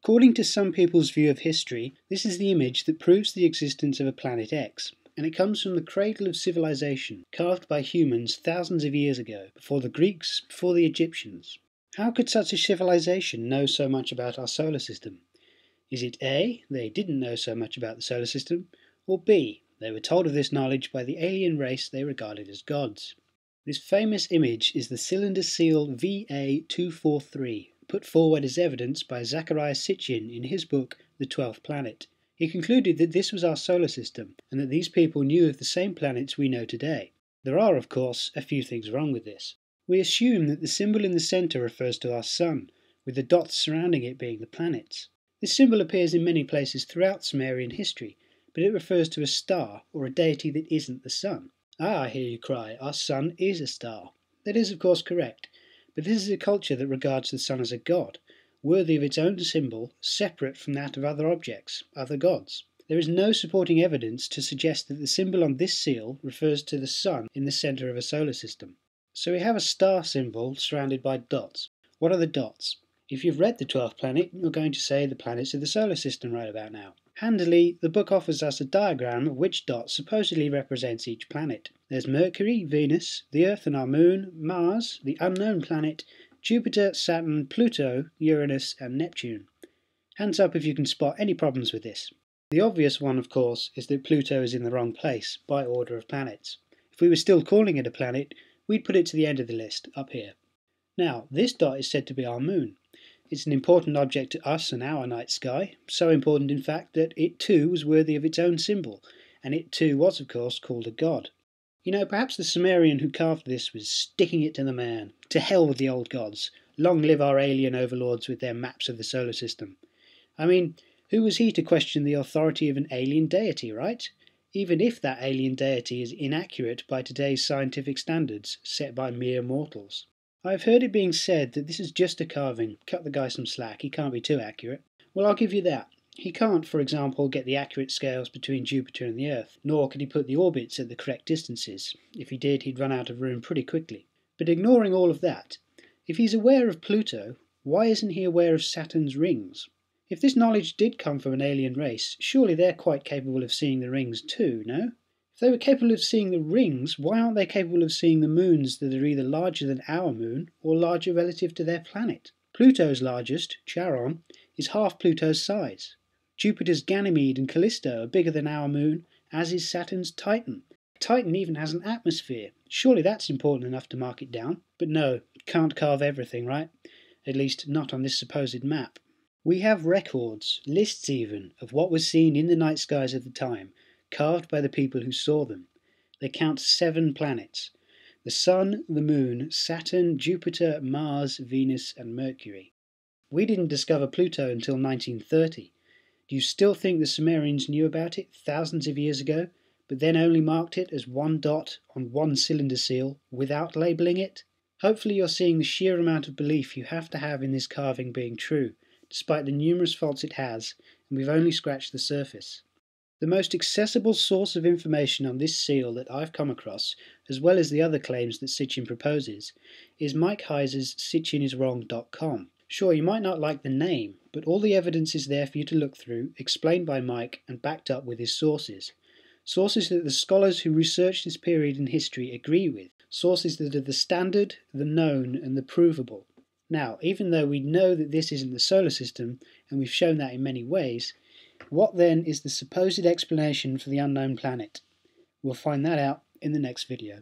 According to some people's view of history, this is the image that proves the existence of a planet X, and it comes from the cradle of civilization, carved by humans thousands of years ago, before the Greeks, before the Egyptians. How could such a civilization know so much about our solar system? Is it A, they didn't know so much about the solar system, or B, they were told of this knowledge by the alien race they regarded as gods? This famous image is the Cylinder Seal VA243, put forward as evidence by Zecharia Sitchin in his book The 12th Planet. He concluded that this was our solar system, and that these people knew of the same planets we know today. There are, of course, a few things wrong with this. We assume that the symbol in the centre refers to our Sun, with the dots surrounding it being the planets. This symbol appears in many places throughout Sumerian history, but it refers to a star, or a deity that isn't the Sun. Ah, I hear you cry, our Sun is a star. That is, of course, correct. But this is a culture that regards the Sun as a god, worthy of its own symbol, separate from that of other objects, other gods. There is no supporting evidence to suggest that the symbol on this seal refers to the Sun in the centre of a solar system. So we have a star symbol surrounded by dots. What are the dots? If you've read The 12th Planet, you're going to say the planets of the solar system right about now. Handily, the book offers us a diagram of which dot supposedly represents each planet. There's Mercury, Venus, the Earth and our Moon, Mars, the unknown planet, Jupiter, Saturn, Pluto, Uranus and Neptune. Hands up if you can spot any problems with this. The obvious one, of course, is that Pluto is in the wrong place, by order of planets. If we were still calling it a planet, we'd put it to the end of the list, up here. Now, this dot is said to be our Moon. It's an important object to us and our night sky, so important in fact that it too was worthy of its own symbol, and it too was of course called a god. You know, perhaps the Sumerian who carved this was sticking it to the man. To hell with the old gods. Long live our alien overlords with their maps of the solar system. I mean, who was he to question the authority of an alien deity, right? Even if that alien deity is inaccurate by today's scientific standards, set by mere mortals. I've heard it being said that this is just a carving, cut the guy some slack, he can't be too accurate. Well, I'll give you that. He can't, for example, get the accurate scales between Jupiter and the Earth, nor can he put the orbits at the correct distances. If he did, he'd run out of room pretty quickly. But ignoring all of that, if he's aware of Pluto, why isn't he aware of Saturn's rings? If this knowledge did come from an alien race, surely they're quite capable of seeing the rings too, no? If they were capable of seeing the rings, why aren't they capable of seeing the moons that are either larger than our moon or larger relative to their planet? Pluto's largest, Charon, is half Pluto's size. Jupiter's Ganymede and Callisto are bigger than our moon, as is Saturn's Titan. Titan even has an atmosphere. Surely that's important enough to mark it down. But no, can't carve everything, right? At least not on this supposed map. We have records, lists even, of what was seen in the night skies of the time, carved by the people who saw them. They count 7 planets: the Sun, the Moon, Saturn, Jupiter, Mars, Venus and Mercury. We didn't discover Pluto until 1930. Do you still think the Sumerians knew about it thousands of years ago, but then only marked it as one dot on one cylinder seal without labelling it? Hopefully you're seeing the sheer amount of belief you have to have in this carving being true, despite the numerous faults it has, and we've only scratched the surface. The most accessible source of information on this seal that I've come across, as well as the other claims that Sitchin proposes, is Mike Heiser's sitchiniswrong.com. Sure, you might not like the name, but all the evidence is there for you to look through, explained by Mike and backed up with his sources. Sources that the scholars who research this period in history agree with. Sources that are the standard, the known and the provable. Now, even though we know that this isn't the solar system, and we've shown that in many ways, what then is the supposed explanation for the unknown planet? We'll find that out in the next video.